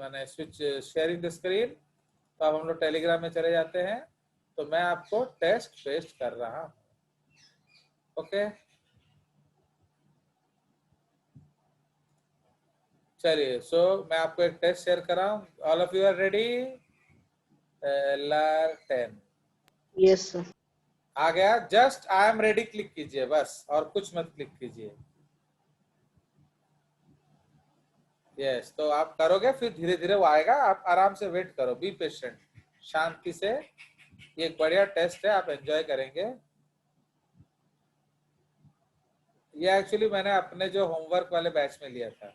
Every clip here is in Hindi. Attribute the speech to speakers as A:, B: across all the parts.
A: मैंने स्विच शेयरिंग द स्क्रीन। तो अब हम लोग टेलीग्राम में चले जाते हैं। तो मैं आपको टेस्ट पेस्ट कर रहा हूँ। ओके, चलिए। सो मैं आपको एक टेस्ट शेयर कर रहा हूँ। All of you are ready? LR10
B: yes sir.
A: आ गया। Just I am ready click कीजिए बस, और कुछ मत क्लिक कीजिए। यस, तो आप करोगे, फिर धीरे धीरे वो आएगा। आप आराम से वेट करो, बी पेशेंट, शांति से। ये एक बढ़िया टेस्ट है, आप एंजॉय करेंगे। ये एक्चुअली मैंने अपने जो होमवर्क वाले बैच में लिया था।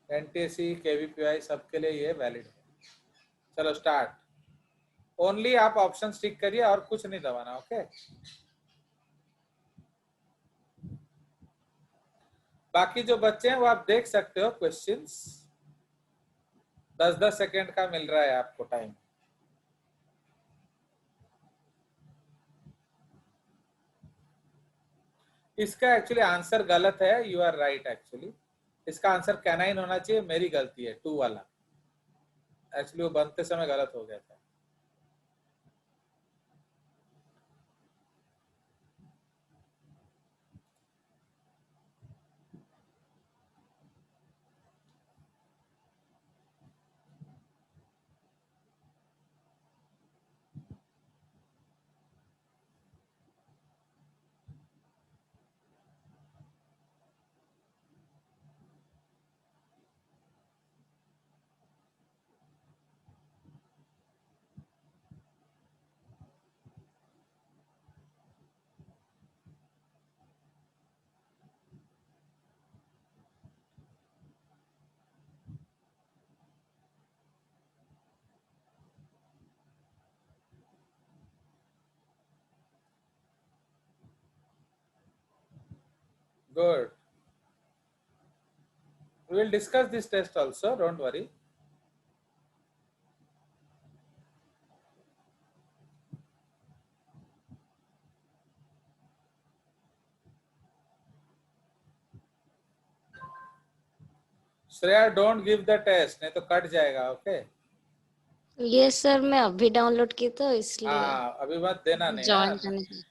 A: NTSC KVPI सबके लिए ये वैलिड है। चलो स्टार्ट। ओनली आप ऑप्शन टिक करिए और कुछ नहीं दबाना। ओके, बाकी जो बच्चे हैं वो आप देख सकते हो क्वेश्चंस। 10-10 सेकेंड का मिल रहा है आपको टाइम। इसका एक्चुअली आंसर गलत है। You are right actually. इसका आंसर कैनाइन होना चाहिए, मेरी गलती है, 2 वाला। एक्चुअली वो बनते समय गलत हो गया था। Good, we will discuss this test also, don't worry. Shreya, don't give the test, नहीं तो कट जाएगा। ओके,
C: ये सर मैं अभी डाउनलोड की तो इसलिए
A: हाँ अभी मत देना, नहीं
C: ज्वाइन
A: हाँ।
C: करने के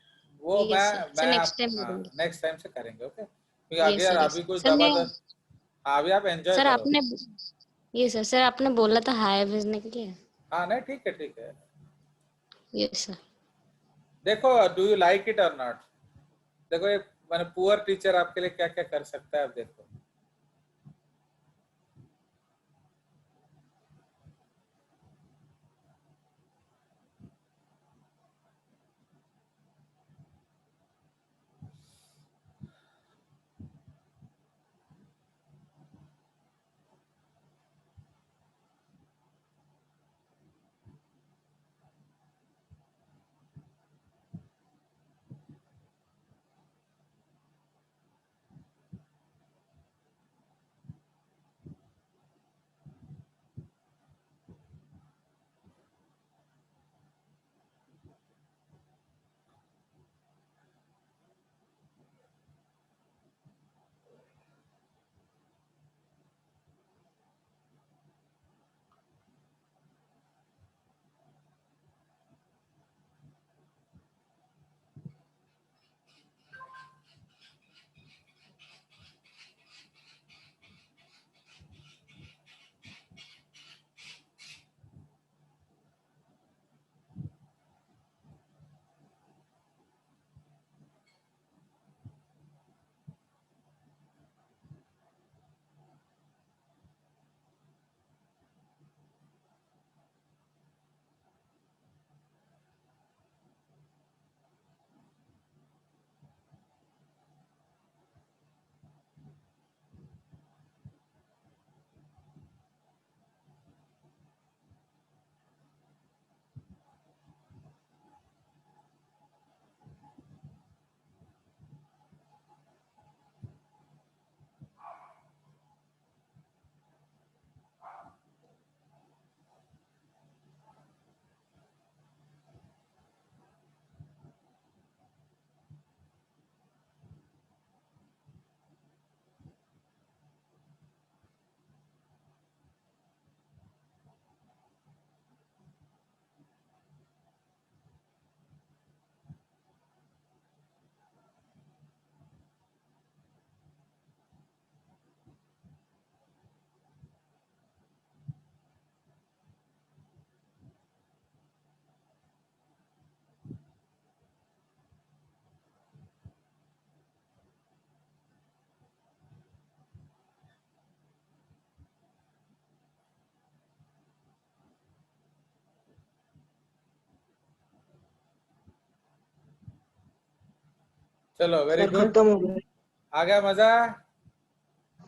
A: वो
C: ठीक है सर। सर
A: मैं
C: नेक्स्ट
A: आप
C: टाइम करूंगी।
A: नेक्स्ट टाइम से करेंगे। ओके, क्योंकि
C: ये
A: अगर
C: सर
A: अभी कुछ
C: सर मैं
A: जबरदस्त। हाँ अभी आप एंजॉय
C: सर
A: करो।
C: आपने ये सर आपने बोला था हाय भेजने के लिए।
A: हाँ नहीं, ठीक है ठीक है।
C: ये सर
A: देखो, डू यू लाइक इट और नॉट? देखो ये मैंने पुअर टीचर आपके लिए क्या क्या कर सकता है, आप देखो। चलो वेरी
B: सर
A: गुड,
B: खत्म हो गया।
A: आ गया मजा।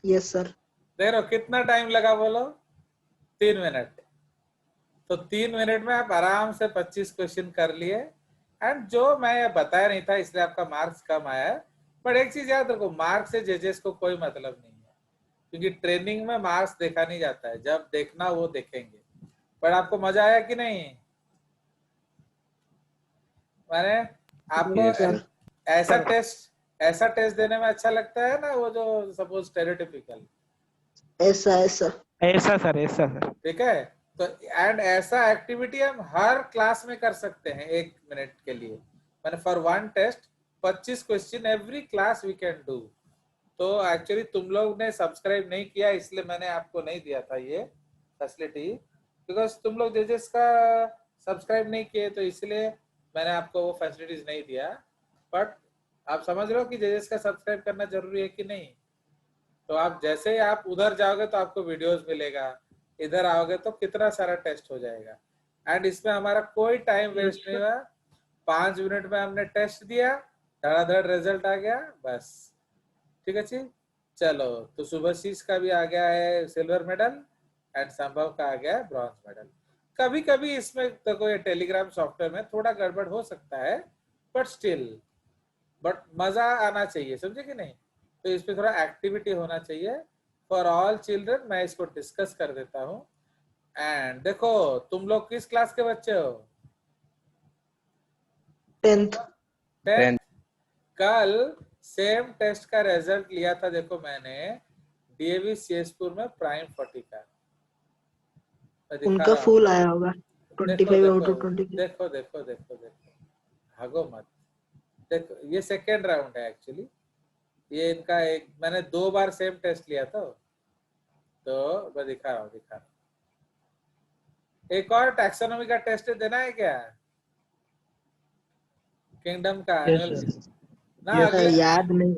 B: Yes sir.
A: देख रहे हो कितना टाइम लगा बोलो, 3 मिनट। तो 3 मिनट में आप आराम से 25 क्वेश्चन कर लिए। एंड जो मैं बताया नहीं था इसलिए आपका मार्क्स कम आया है। पर एक चीज याद रखो, मार्क्स से जजेस को कोई मतलब नहीं है, क्योंकि ट्रेनिंग में मार्क्स देखा नहीं जाता है, जब देखना वो देखेंगे। पर आपको मजा आया कि नहीं? माने आपको
B: यस सर।
A: ऐसा टेस्ट देने में अच्छा लगता है ना, वो जो सपोज स्टेरियोटिपिकल?
B: ऐसा ऐसा।
D: ऐसा सर, ऐसा सर।
A: ठीक है, तो एंड ऐसा एक्टिविटी हम हर क्लास में कर सकते हैं 1 मिनट के लिए। मैंने for one test 25 question every class we can do. तो एक्चुअली तुम लोग ने सब्सक्राइब नहीं किया इसलिए मैंने आपको नहीं दिया था ये फैसिलिटी, बिकॉज तुम लोग जजेस का सब्सक्राइब नहीं किए, तो इसलिए मैंने आपको वो फैसिलिटीज नहीं दिया। बट आप समझ रहे हो कि जजेस का सब्सक्राइब करना जरूरी है कि नहीं? तो आप जैसे ही आप उधर जाओगे तो आपको वीडियोस मिलेगा, इधर आओगे तो कितना सारा टेस्ट हो जाएगा। एंड इसमें हमारा कोई टाइम वेस्ट नहीं हुआ, 5 मिनट में हमने टेस्ट दिया, धड़ाधड़ रिजल्ट आ गया, बस। ठीक है जी। चलो, तो शुभशीष का भी आ गया है सिल्वर मेडल एंड संभव का आ गया है ब्रॉन्ज मेडल। कभी कभी इसमें देखो ये टेलीग्राम सॉफ्टवेयर में थोड़ा गड़बड़ हो सकता है, बट स्टिल बट मजा आना चाहिए, समझे कि नहीं? तो इसमें थोड़ा एक्टिविटी होना चाहिए फॉर ऑल चिल्ड्रन। मैं इसको डिस्कस कर देता हूँ। एंड देखो, तुम लोग किस क्लास के बच्चे हो?
B: 10th।
A: 10th। कल सेम टेस्ट का रिजल्ट लिया था, देखो मैंने डीएवी सीएसपुर में प्राइम 40 का। मैं दिखा
B: उनका
A: रहा हूँ,
B: फुल आया होगा।
A: देखो
B: 25 आउट
A: देखो
B: ऑफ 25।
A: देखो देखो देखो देखो, भागो मत। देखो ये सेकेंड राउंड है एक्चुअली, ये इनका एक मैंने 2 बार सेम टेस्ट लिया था, तो मैं दिखा रहा हूँ। एक और टैक्सोनॉमी का टेस्ट देना है क्या? किंगडम का एनुअल ना
D: Yes,
A: अगले,
B: याद नहीं।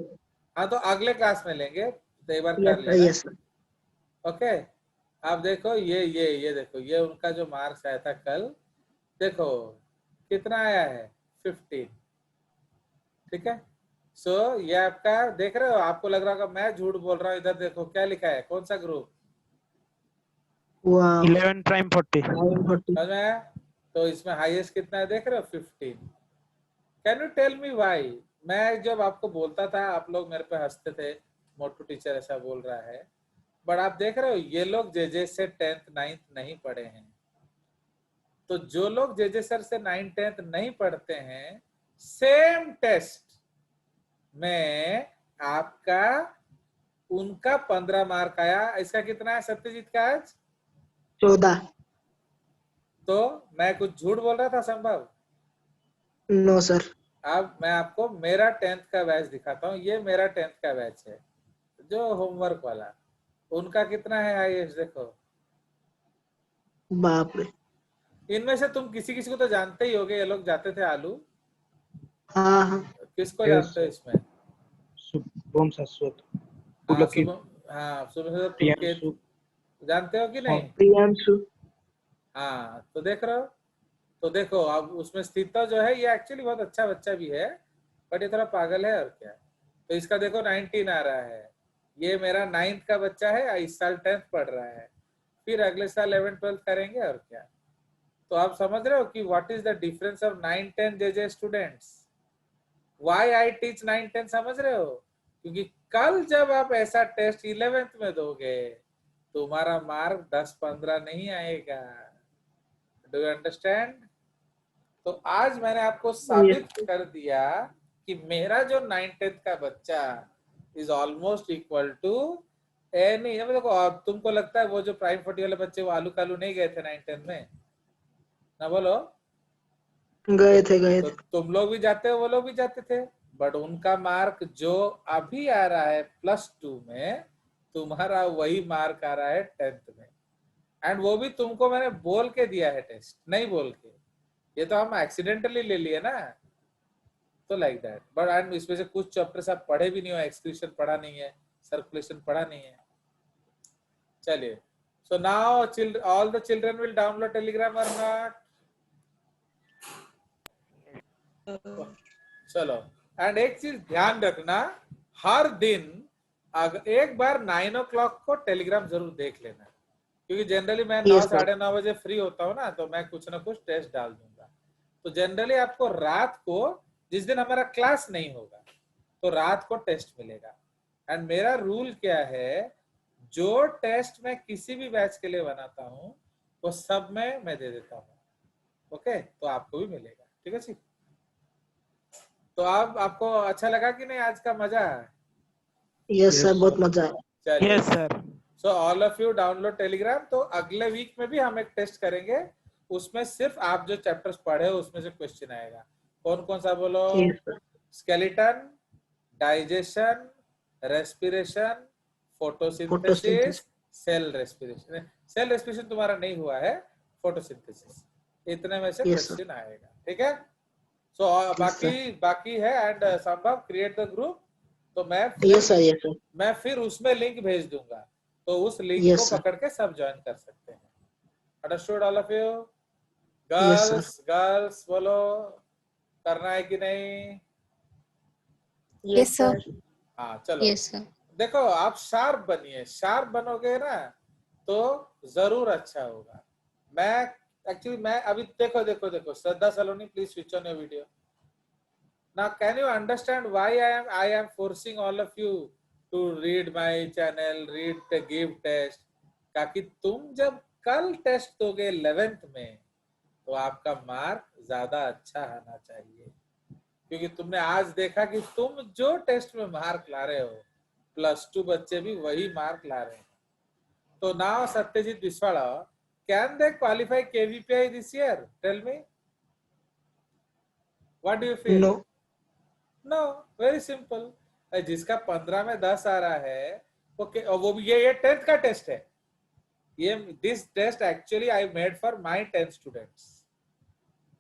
A: हाँ तो अगले क्लास में लेंगे, तो एक बार कर
B: यस सर।
A: लेना।
B: Yes sir.
A: ओके, आप देखो ये देखो, ये उनका जो मार्क्स आया था कल, देखो कितना आया है, 15। ठीक है, सो ये आपका देख रहे हो, आपको लग रहा होगा मैं झूठ बोल रहा हूँ। इधर देखो क्या लिखा है, कौन सा ग्रुप?
B: वाह।
D: 11 prime 40।
B: 40।
A: समझ में आया? तो इसमें हाईएस्ट कितना है देख रहे हो, 15। Can you tell me why? मैं जब आपको बोलता था आप लोग मेरे पे हंसते थे, मोटू टीचर ऐसा बोल रहा है। बट आप देख रहे हो ये लोग जेजे से 10th 9th नहीं पढ़े हैं। तो जो लोग जेजे सर से 9th 10th नहीं पढ़ते हैं, सेम टेस्ट में आपका उनका 15 मार्क आया। इसका कितना है सत्यजीत का आज?
B: 14।
A: तो मैं कुछ झूठ बोल रहा था संभव?
B: No sir.
A: अब मैं आपको मेरा 10th का बैच दिखाता हूँ। ये मेरा 10th का बैच है जो होमवर्क वाला, उनका कितना है हाईएस्ट देखो।
B: बाप रे।
A: इनमें से तुम किसी किसी को तो जानते ही होगे, ये लोग जाते थे आलू।
B: हाँ हाँ।
A: किसको
D: Yes,
A: जानते हो इसमें?
D: शुभम शाश्वत,
A: हाँ
D: पुलकित,
A: सुबह, हाँ सुबह से पुलकित
D: प्रियांशु,
A: जानते हो कि नहीं?
B: प्रियांशु।
A: हाँ, तो देख रहे हो। तो देखो अब उसमें स्थिता जो है ये एक्चुअली बहुत अच्छा बच्चा भी है, बट ये थोड़ा पागल है और क्या। तो इसका देखो 19 आ रहा है। ये मेरा 9th का बच्चा है, इस साल 10th पढ़ रहा है, फिर अगले साल 11th 12th करेंगे और क्या। तो आप समझ रहे हो कि what is the difference of 9 10 JJ students, why I teach 9 10, समझ रहे हो? क्योंकि कल जब आप ऐसा टेस्ट 11th में दोगे, तुम्हारा मार्क 10-15 नहीं आएगा। Do you understand? तो आज मैंने आपको साबित कर दिया कि मेरा जो 9 10th का बच्चा is almost equal to any. देखो अब तुमको लगता है वो जो प्राइम 40 वाले बच्चे वो आलू कालू नहीं गए थे 9 10 में ना, बोलो?
B: गए थे गए
A: तो
B: थे।
A: तुम लोग भी जाते हो, वो लोग भी जाते थे, बट उनका मार्क जो अभी आ रहा है +2 में, तुम्हारा वही मार्क आ रहा है 10th में। एंड वो भी तुमको मैंने बोल के दिया है, टेस्ट नहीं बोल के। ये तो हम एक्सीडेंटली ले लिए ना, तो लाइक दैट। बट एंड इसमें से कुछ चैप्टर्स आप पढ़े भी नहीं हो, एक्सक्रीशन पढ़ा नहीं है, सर्कुलेशन पढ़ा नहीं है। चलिए, so now all the children will download Telegram और नॉट? चलो एंड एक चीज ध्यान रखना, हर दिन अगर एक बार 9 o'clock को टेलीग्राम जरूर देख लेना, क्योंकि जनरली मैं 9
B: Yes, sir.
A: साढ़े 9 बजे फ्री होता हूँ ना, तो मैं कुछ ना कुछ टेस्ट डाल दूंगा। तो जनरली आपको रात को, जिस दिन हमारा क्लास नहीं होगा, तो रात को टेस्ट मिलेगा। एंड मेरा रूल क्या है, जो टेस्ट मैं किसी भी बैच के लिए बनाता हूँ वो सब में मैं दे देता हूँ। ओके, तो आपको भी मिलेगा, ठीक है जी। तो आपको अच्छा लगा कि नहीं, आज का मजा है?
B: Yes, sir. बहुत मजा आया.
A: चलिए,
D: Yes, sir.
A: So all of you download Telegram. तो अगले वीक में भी हम एक टेस्ट करेंगे, उसमें सिर्फ आप जो चैप्टर्स पढ़े हो उसमें से क्वेश्चन आएगा। कौन कौन सा बोलो?
B: Yes, sir.
A: Skeleton, digestion, respiration, photosynthesis,
B: Photosynthesis.
A: Cell respiration. Cell respiration तुम्हारा नहीं हुआ है, फोटोसिंथेसिस। इतने में से
B: Yes, sir.
A: क्वेश्चन आएगा, ठीक है। सो
B: Yes, sir.
A: बाकी है। एंड संभव क्रिएट द ग्रुप, तो
B: Yes, sir. Yes, sir.
A: मैं फिर उसमें लिंक भेज दूंगा, तो उस लिंक
B: Yes,
A: को
B: sir.
A: पकड़ के सब ज्वाइन कर सकते हैं। Understood all of you?
B: Yes, sir.
A: Girls बोलो, करना है कि नहीं?
C: Yes sir.
A: हाँ चलो।
C: Yes sir.
A: देखो, आप शार्प बनिए, शार्प बनोगे ना तो जरूर अच्छा होगा। मैं अभी देखो Shraddha Saloni, please switch on your video. Now, can you understand why I am forcing all of you to read my channel, give test? ताकि तुम जब कल टेस्ट दोगे 11th में, तो आपका मार्क ज्यादा अच्छा आना चाहिए। क्योंकि तुमने आज देखा कि तुम जो टेस्ट में मार्क ला रहे हो, +2 बच्चे भी वही मार्क ला रहे हैं। तो now Satyajit Biswala, can they qualify KVPI this year? Tell me. What do you feel?
B: No.
A: No, very simple. जिसका 15 में 10 आ रहा है, वो भी ये 10th का टेस्ट है। ये this test actually I made for my 10 students.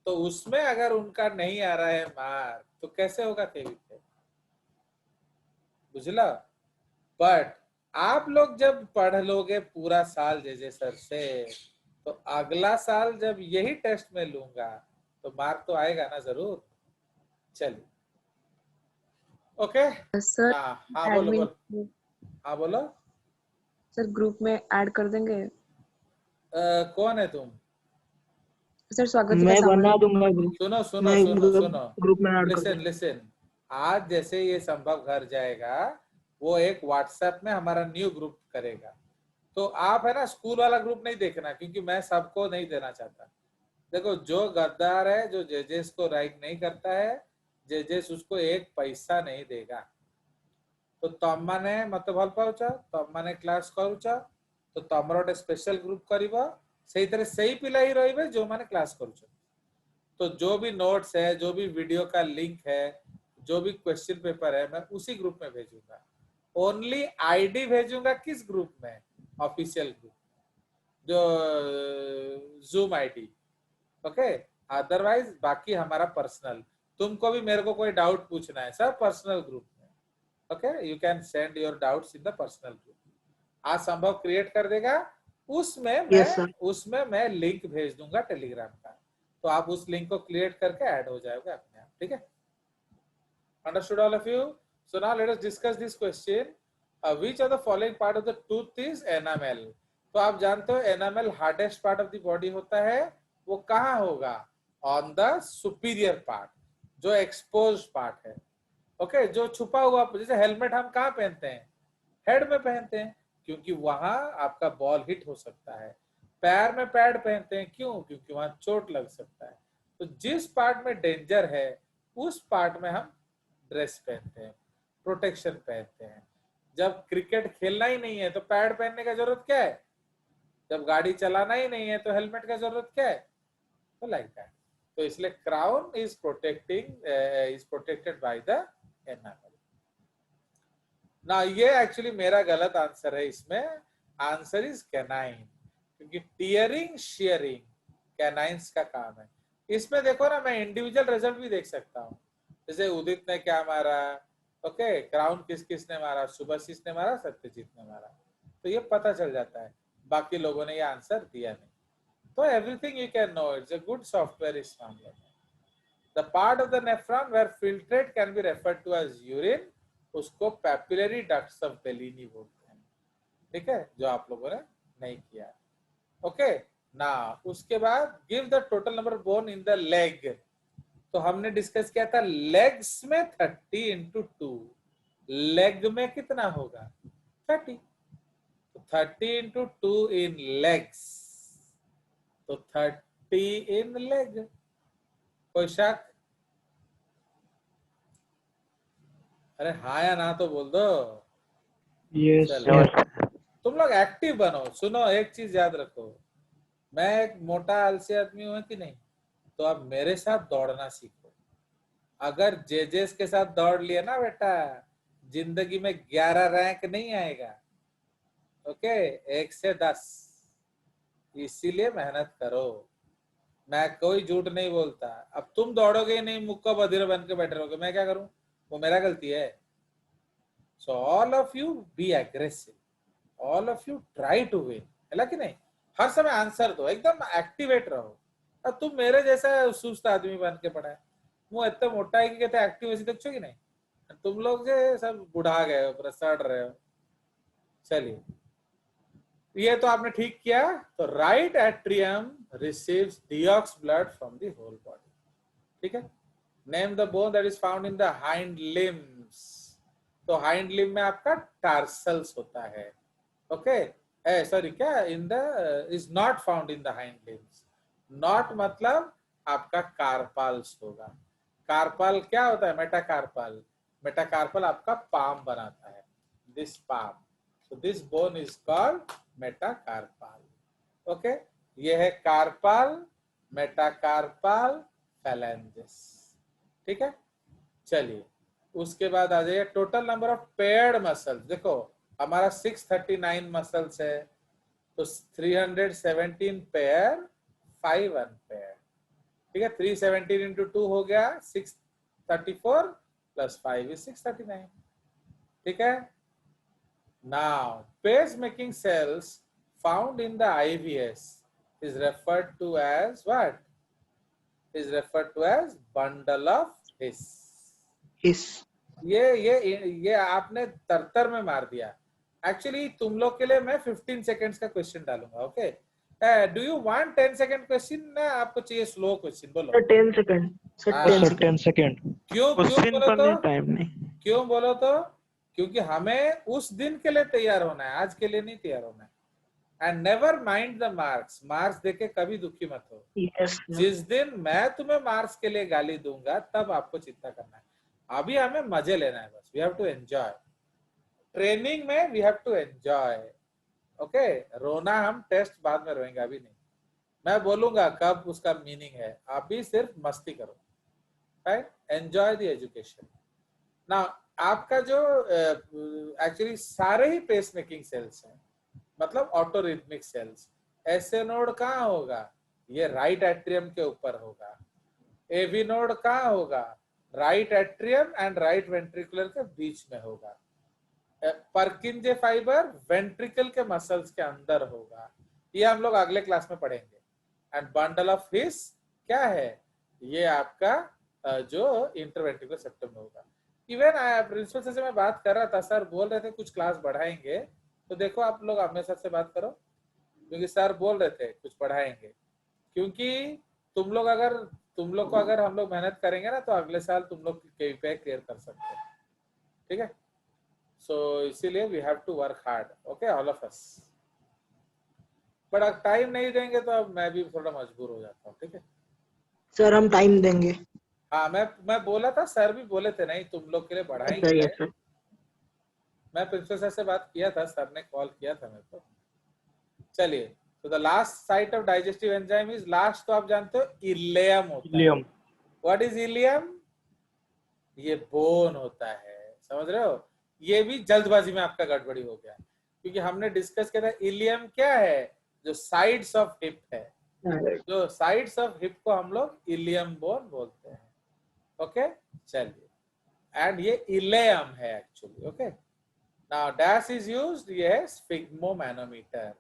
A: तो उसमें अगर उनका नहीं आ रहा है मार्क, तो कैसे होगा केवीपीआई? बुझला? बट आप लोग जब पढ़ लोगे पूरा साल जे सर से, तो अगला साल जब यही टेस्ट में लूंगा तो मार्क तो आएगा ना जरूर। चलिए, ओके।
E: सर
A: हाँ बोलो। हाँ बोलो।
E: सर ग्रुप में ऐड कर देंगे?
A: कौन है तुम?
E: सर स्वागत
B: मैं
E: का
B: बना
E: सामान।
B: दूंगा ग्रुप.
A: सुनो
B: ग्रुप में ऐड कर
A: लिसन
B: दूंगा.
A: लिसन। आज जैसे ये संभव घर जाएगा, वो एक व्हाट्सएप में हमारा न्यू ग्रुप करेगा। तो आप है ना, स्कूल वाला ग्रुप नहीं देखना, क्योंकि मैं सबको नहीं देना चाहता। देखो, जो गद्दार है, जो जेजेस को राइट नहीं करता है, जेजेस उसको एक पैसा नहीं देगा। तो तमने मत भल पाउच, तमने क्लास करूच, तो तमर गोटे स्पेशल ग्रुप करिवो, सेइतरे सेही पिला ही रहिबे जो माने क्लास करूछ। तो जो भी नोट्स है, जो भी वीडियो का लिंक है, जो भी क्वेश्चन पेपर है, मैं उसी ग्रुप में भेजूंगा। ओनली आईडी भेजूंगा किस ग्रुप में? ऑफिशियल ग्रुप, जो जूम आईडी। ओके, अदरवाइज बाकी हमारा पर्सनल। तुमको भी मेरे को कोई डाउट पूछना है, सब पर्सनल ग्रुप में। Okay, you can send your doubts in the personal group. आज संभव क्रिएट कर देगा, उसमें मैं लिंक भेज दूंगा टेलीग्राम का, तो आप उस लिंक को क्रिएट करके ऐड हो जाओगे अपने आप, ठीक है। Understood all of you? So now let us discuss this question, which of the following part of the tooth is enamel? तो आप जानते हो enamel hardest part of the body होता है। वो कहाँ होगा? ऑन द सुपीरियर पार्ट, जो एक्सपोज पार्ट है। ओके, जो छुपा हुआ, जैसे हेलमेट हम कहाँ पहनते हैं? हेड में पहनते हैं, क्योंकि वहां आपका बॉल हिट हो सकता है। पैर में पैड पहनते हैं, क्यों? क्योंकि वहां चोट लग सकता है। तो जिस पार्ट में डेंजर है, उस पार्ट में हम ड्रेस पहनते हैं, प्रोटेक्शन पहनते हैं। जब क्रिकेट खेलना ही नहीं है तो पैड पहनने का जरूरत क्या है? जब गाड़ी चलाना ही नहीं है तो हेलमेट का जरूरत क्या है? तो लाइक दैट। तो इसलिए crown is protected by the enamel. ना, ये एक्चुअली मेरा गलत आंसर है। इसमें आंसर इज कैनाइन, क्योंकि टीयरिंग शेयरिंग कैनाइंस का काम है। इसमें देखो ना, मैं इंडिविजुअल रिजल्ट भी देख सकता हूँ। जैसे उदित ने क्या मारा, ओके, क्राउन किस किसने मारा, सुभाषिस ने मारा, सत्यजीत ने मारा, तो ये पता चल जाता है। बाकी लोगों ने ये आंसर दिया नहीं। तो everything you can know, it's a good software इस मामले में। The part of the nephron where filtrate can be referred to as urine, उसको पैपिलरी डक्ट्स ऑफ बेलिनी बोलते हैं। ठीक है, जो आप लोगों ने नहीं किया। ओके ना, उसके बाद give the total number bone in the leg. तो हमने डिस्कस किया था लेग्स में 30 इंटू 2, लेग में कितना होगा 30, तो 30 इंटू 2 इन लेग्स, तो 30 इन लेग। कोई शक? अरे हाँ या ना तो बोल दो।
D: Yes,
A: चलो,
D: sir.
A: तुम लोग एक्टिव बनो। सुनो, एक चीज याद रखो, मैं एक मोटा आलसी आदमी हूं कि नहीं, तो अब मेरे साथ दौड़ना सीखो। अगर जेजेस के साथ दौड़ लिया ना बेटा, जिंदगी में 11 रैंक नहीं आएगा। ओके, 1 से 10, इसीलिए मेहनत करो। मैं कोई झूठ नहीं बोलता। अब तुम दौड़ोगे ही नहीं, मुक्का बधिर बन के बैठे रहोगे, मैं क्या करूं? वो मेरा गलती है। So all of you be aggressive, all of you try to win, है कि नहीं? हर समय आंसर दो, एकदम एक्टिवेट रहो। अब तुम मेरे जैसा सुस्त आदमी बन के पड़ा है, मुंह इतना मोटा है कि कहते एक्टिव ऐसी तक कि नहीं। तुम लोग जो सब बुढ़ा गए हो, पूरा सड़ रहे हो। चलिए, ये तो आपने ठीक किया। तो right atrium receives deox blood from the whole body. ठीक है, name the bone that is found in the hind limbs. तो हाइंड लिम्ब में आपका टार्सल्स होता है। ओके, सॉरी, क्या in the is not found in the hind limbs. Not मतलब आपका कार्पाल्स होगा। कार्पाल क्या होता है? मेटाकार्पल। मेटाकार्पल आपका पाम बनाता है, this palm. So this bone is called metacarpal. Okay, ये है कार्पाल, मेटाकार्पल, phalanges। ठीक है, चलिए उसके बाद आ जाइए total number of paired muscles. देखो हमारा 639 मसल्स है, तो 317 पेयर, 5 अनपेयर। ठीक है, 317 इंटू 2 हो गया 634 प्लस 5 इज 639। ठीक है, now pacemaking cells found in the IVS is referred to as what? Is referred to as bundle of His।
B: His।
A: ये आपने तरतर में मार दिया। एक्चुअली तुम लोग के लिए मैं 15 सेकेंड्स का क्वेश्चन डालूंगा। Okay, do you want 10 second question ना आपको चाहिए स्लो क्वेश्चन? बोलो।
B: सर 10 सेकंड, सर
A: हाँ,
B: 10
D: Sir,
B: सेकंड।
D: 10 second.
A: क्यों
D: Question
A: बोलो
D: करने
A: तो?
D: टाइम नहीं.
A: क्यों बोलो तो? क्योंकि हमें उस दिन के लिए तैयार होना है, आज के लिए नहीं तैयार होना है। And never mind the marks. Marks देके कभी दुखी मत हो।
B: यस
A: जिस दिन मैं तुम्हें मार्क्स के लिए गाली दूंगा तब आपको चिंता करना है। अभी हमें मजे लेना है बस। We have to enjoy training में, we have to enjoy. Okay, रोना हम टेस्ट बाद में रोएंगे, अभी नहीं। मैं बोलूंगा कब उसका मीनिंग है, अभी सिर्फ मस्ती करो। Right, enjoy the education. ना आपका जो एक्चुअली सारे ही पेस मेकिंग सेल्स हैं, मतलब ऑटोरिथमिक सेल्स। एसए नोड कहाँ होगा? ये राइट एट्रियम के ऊपर होगा। एवी नोड कहाँ होगा? Right atrium and right ventricular के बीच में होगा। पर्किंजे फाइबर वेंट्रिकल के मसल्स के अंदर होगा। ये हम लोग अगले क्लास में पढ़ेंगे। एंड बंडल ऑफ हिस क्या है? ये आपका जो इंटरवेंट्रिकुलर सेप्टम में होगा। इवन प्रिंसिपल सर से मैं बात कर रहा था, सर बोल रहे थे कुछ क्लास बढ़ाएंगे, तो देखो आप लोग अपने सर से बात करो, क्योंकि सर बोल रहे थे कुछ बढ़ाएंगे। क्योंकि तुम लोग को अगर हम लोग मेहनत करेंगे ना, तो अगले साल तुम लोग KPI क्लियर कर सकते हैं। ठीक है, सो इसीलिए we have to work hard. Okay, all of us. But अगर टाइम नहीं देंगे तो अब मैं भी थोड़ा मजबूर हो जाता हूँ। ठीक है
B: सर, हम टाइम देंगे।
A: हाँ, मैं बोला था, सर भी बोले थे नहीं तुम लोग के लिए
B: सर
A: बढ़ाएंगे।
B: Yes sir.
A: मैं प्रिंसिपल सर से बात किया था, सर ने कॉल किया था मेरे को। चलिए, तो the last site of digestive enzyme is, last तो आप जानते हो इलियम होता है।
D: Ilium.
A: What is ilium? ये बोन होता है, समझ रहे हो? ये भी जल्दबाजी में आपका गड़बड़ी हो गया, क्योंकि हमने डिस्कस किया था इलियम क्या है? जो साइड्स ऑफ हिप है, जो साइड्स ऑफ हिप को हम लोग इलियम बोन बोलते हैं। ओके, चलिए, एंड ये इलियम है actually. Okay, now dash is used, ये है स्फिग्मोमैनोमीटर।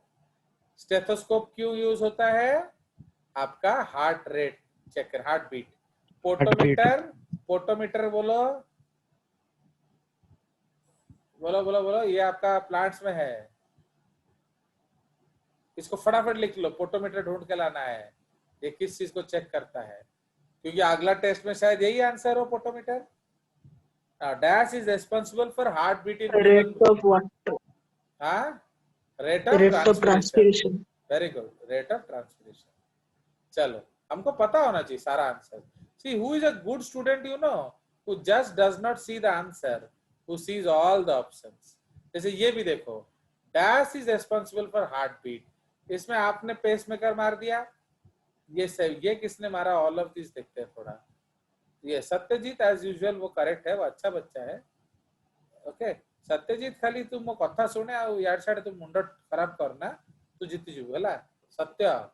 A: स्टेथोस्कोप क्यों यूज होता है? आपका हार्ट रेट चेक कर, हार्ट बीट। पोटोमीटर, पोटोमीटर बोलो बोलो बोलो बोलो, ये आपका प्लांट्स में है, इसको फटाफट लिख लो, पोटोमीटर ढूंढ के लाना है, ये किस चीज को चेक करता है, क्योंकि अगला टेस्ट में शायद यही आंसर हो, potometer. Dash is responsible for heartbeat in
B: Rate of what?
A: Rate of
B: Rate of
A: transpiration.
B: transpiration.
A: Very good, rate of transpiration. चलो, हमको पता होना चाहिए सारा answer. See who is a good student, you know, who just does not see the answer, who sees all the options. जैसे ये भी देखो, dash is responsible for heartbeat, इसमें आपने पेस मेकर मार दिया, ये सही, ये किसने मारा, ऑल ऑफ दिस देखते हैं थोड़ा। ये सत्यजीत एज यूजुअल वो करेक्ट है, वो अच्छा बच्चा है। ओके सत्यजीत, खाली तुम वो कथा सुने और यार साड़े तुम मुंड खराब करना, तू जीती जीव है। सत्य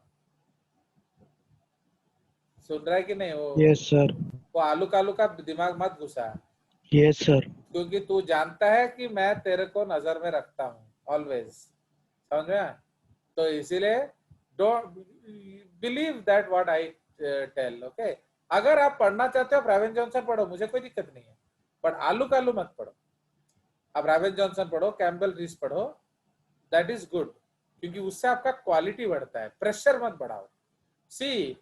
A: सुन रहा है कि नहीं? वो
D: यस सर।
A: वो आलू कालू का दिमाग मत घुसा,
D: यस सर।
A: क्योंकि तू जानता है कि मैं तेरे को नजर में रखता हूँ ऑलवेज, समझ में? तो इसीलिए don't believe that what I tell. Okay, अगर आप पढ़ना चाहते हो ब्रावन जॉनसन पढ़ो, मुझे कोई दिक्कत नहीं है, बट आलू कालू मत पढ़ो। आप ब्रावन जॉनसन पढ़ो, कैम्बल रीस पढ़ो, दैट इज गुड, क्योंकि उससे आपका क्वालिटी बढ़ता है, प्रेशर मत बढ़ाओ। सी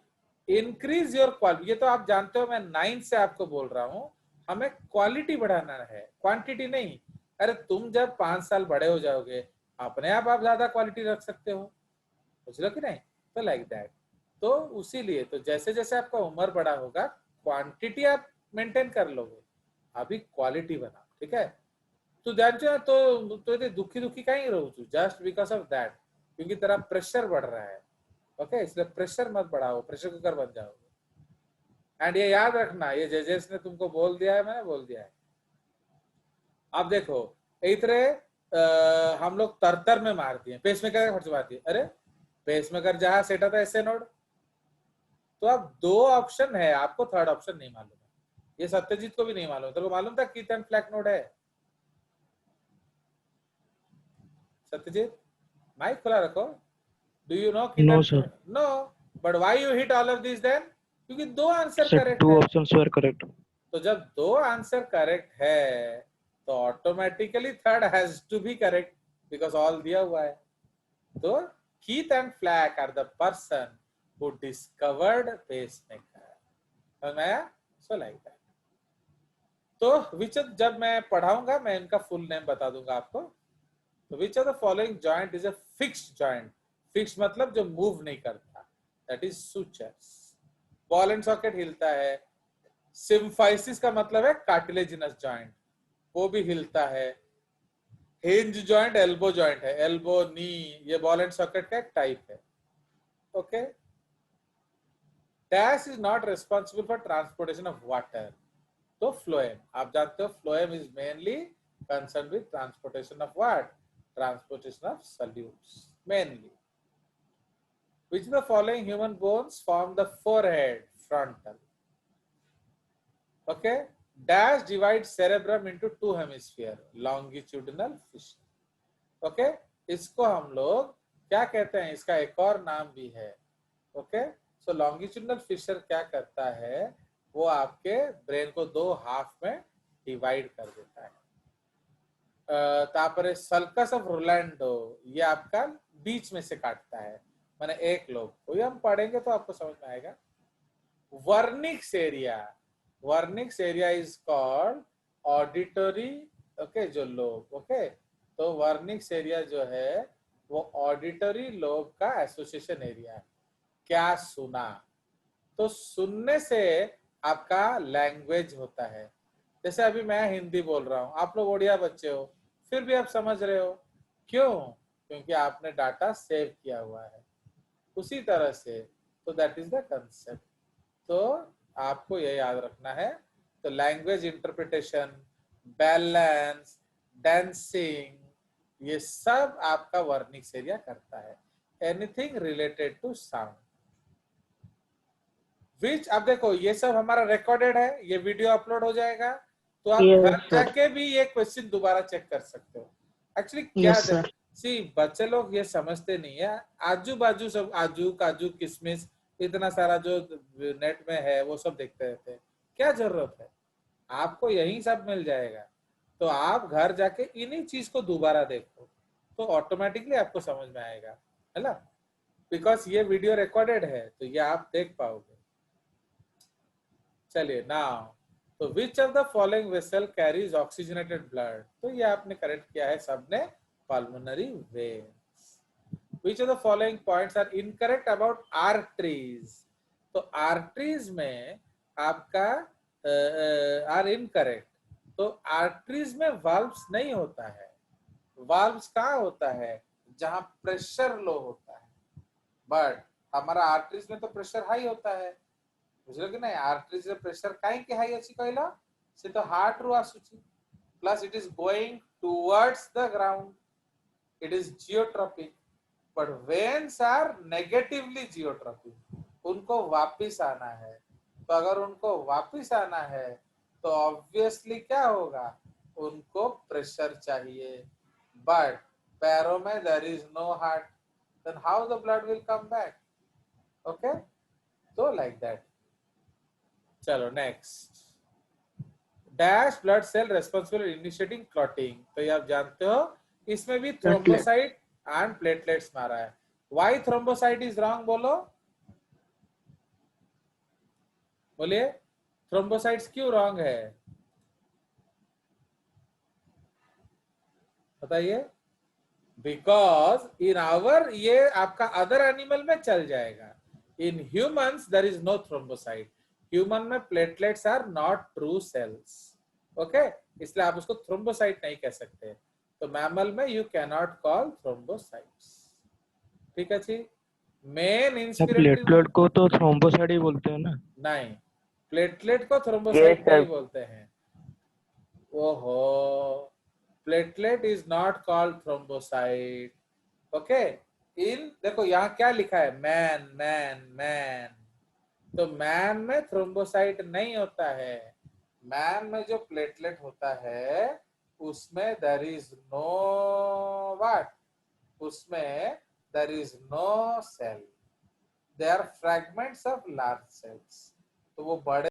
A: इंक्रीज योर क्वालिटी, ये तो आप जानते हो, मैं 9 से आपको बोल रहा हूँ, हमें क्वालिटी बढ़ाना है, क्वांटिटी नहीं। अरे तुम जब 5 साल बड़े हो जाओगे, अपने आप ज्यादा क्वालिटी रख सकते हो, समझ लो कि नहीं? तो लाइक दैट, तो उसीलिए तो जैसे जैसे आपका उम्र बड़ा होगा, क्वांटिटी आप मेंटेन कर लोगे, अभी क्वालिटी बनाओ, ठीक है? तू जानते हो तो दुखी दुखी कहीं रहो तू, जस्ट बिकॉज ऑफ दैट, क्योंकि तेरा प्रेशर बढ़ रहा है। ओके इसलिए प्रेशर मत बढ़ाओ, प्रेशर कुकर बन जाओगे। एंड ये याद रखना, ये जजेस ने तुमको बोल दिया है, मैंने बोल दिया है। आप देखो इतरे हम लोग तरतर में मार दिए, पेसमेकर का खर्च मार दिए, अरे पेसमेकर जहां सेट आता है ऐसे नोड, तो अब 2 ऑप्शन है, आपको थर्ड ऑप्शन नहीं मालूम है, ये सत्यजीत को भी नहीं मालूम। तेरे को मालूम था कीथ एंड फ्लैक नोड है? सत्यजीत माइक खुला रखो। Do you know?
D: No, sir.
A: No, but why you hit all of this then? क्योंकि 2 आंसर
D: Sir,
A: करेक्ट
D: 2
A: है।
D: options were correct.
A: तो जब 2 आंसर करेक्ट है तो automatically third has to be correct, because all दिया हुआ है। तो Keith and Flack are the person who discovered pacemaker. So like that. तो विच, जब मैं पढ़ाऊंगा मैं इनका फुल नेम बता दूंगा आपको। तो which of the following joint is a fixed joint? Fixed मतलब जो मूव नहीं करता, that is sutures. Ball and socket हिलता है। सिम्फाइसिस का मतलब है कार्टिलेजिनस जॉइंट, वो भी हिलता है। हिंज जॉइंट एल्बो जॉइंट है, एल्बो नी, ये बॉल एंड सॉकेट का एक टाइप है। Okay, dash is not responsible for transportation of water. तो फ्लोएम, आप जानते हो phloem is mainly concern with transportation of what? Transportation of solutes mainly. Which of the following human bones form the forehead? Frontal. Okay. Dash divides cerebrum into 2 hemisphere. Longitudinal fissure. Okay. इसको हम लोग क्या कहते हैं? इसका एक और नाम भी है। Okay. So longitudinal fissure क्या करता है? वो आपके ब्रेन को 2 हाफ में डिवाइड कर देता है। तापर सल्कस ऑफ रोलैंडो, ये आपका बीच में से काटता है, मैंने एक लोग को, हम पढ़ेंगे तो आपको समझ में आएगा। Wernicke's area, Wernicke's area is called auditory. Okay, जो लोब, ओके, तो वर्निक्स एरिया जो है वो ऑडिटरी लोब का एसोसिएशन एरिया है। क्या सुना? तो सुनने से आपका लैंग्वेज होता है। जैसे अभी मैं हिंदी बोल रहा हूँ, आप लोग ओडिया बच्चे हो, फिर भी आप समझ रहे हो, क्यों? क्योंकि आपने डाटा सेव किया हुआ है। उसी तरह से तो दैट इज द कंसेप्ट। तो आपको ये याद रखना है। तो लैंग्वेज इंटरप्रिटेशन, बैलेंस, डांसिंग, ये सब आपका वर्निक्स एरिया करता है। एनीथिंग रिलेटेड टू साउंड, विच, अब देखो ये सब हमारा रिकॉर्डेड है, ये वीडियो अपलोड हो जाएगा, तो आप
B: Yes,
A: घर
B: sir.
A: जाके भी ये क्वेश्चन दोबारा चेक कर सकते हो। एक्चुअली क्या
B: Yes, sir.
A: सी बच्चे लोग ये समझते नहीं है, आजू बाजू सब आजू काजू किशमिश इतना सारा जो नेट में है वो सब देखते रहते हैं, क्या जरूरत है? आपको यही सब मिल जाएगा। तो आप घर जाके इन्हीं चीज को दोबारा देखो, तो ऑटोमेटिकली आपको समझ में आएगा, है ना? बिकॉज ये वीडियो रिकॉर्डेड है तो ये आप देख पाओगे। चलिए नाउ, तो which of the following vessel carries oxygenated blood? तो ये आपने करेक्ट किया है सबने, pulmonary veins. Which of the following points are incorrect about arteries? तो आर्टरीज में आपका आर इनकरेक्ट। तो आर्टरीज में वाल्व्स नहीं होता है। वाल्व्स कहाँ होता है? जहां प्रेशर लो होता है। बट हमारा आर्टरीज में तो प्रेशर हाई होता है, बुझलो कि नहीं? आर्टरीज रे प्रेशर काहे के हाई अछि कहला? से तो हार्ट रू आसुची, plus it is going towards the ground, it is geotropic. But veins are negatively geotropic, उनको वापिस आना है। तो अगर उनको वापिस आना है तो ऑब्वियसली क्या होगा? उनको प्रेशर चाहिए। बट पैरों में there is no heart, then how the blood will come back? Okay, तो लाइक दैट। चलो next, dash blood cell responsible initiating clotting. तो ये आप जानते हो, इसमें भी थ्रोम्बोसाइट एंड प्लेटलेट्स मारा है। Why thrombocyte is wrong? बोलो बोलिए, थ्रोम्बोसाइट्स क्यों रॉन्ग है? बताइए। बिकॉज इन आवर, ये आपका अदर एनिमल में चल जाएगा, in humans there is no thrombocyte. Human में platelets are not true cells, okay, इसलिए आप उसको थ्रोम्बोसाइट नहीं कह सकते। तो मैमल में you can not call thrombocytes, ठीक है जी। मेन इंस्पिरेटरी
D: प्लेटलेट को तो थ्रोम्बोसाइट ही बोलते हैं ना?
A: नहीं, प्लेटलेट को थ्रोम्बोसाइट नहीं बोलते हैं। ओहो, platelet is not called thrombocyte, okay. इन देखो यहाँ क्या लिखा है, मैन मैन मैन। तो मैन में थ्रोम्बोसाइट नहीं होता है। मैन में जो प्लेटलेट होता है उसमें देयर इज नो व्हाट, उसमें there is no cell, they are fragments of large cells. तो वो बड़े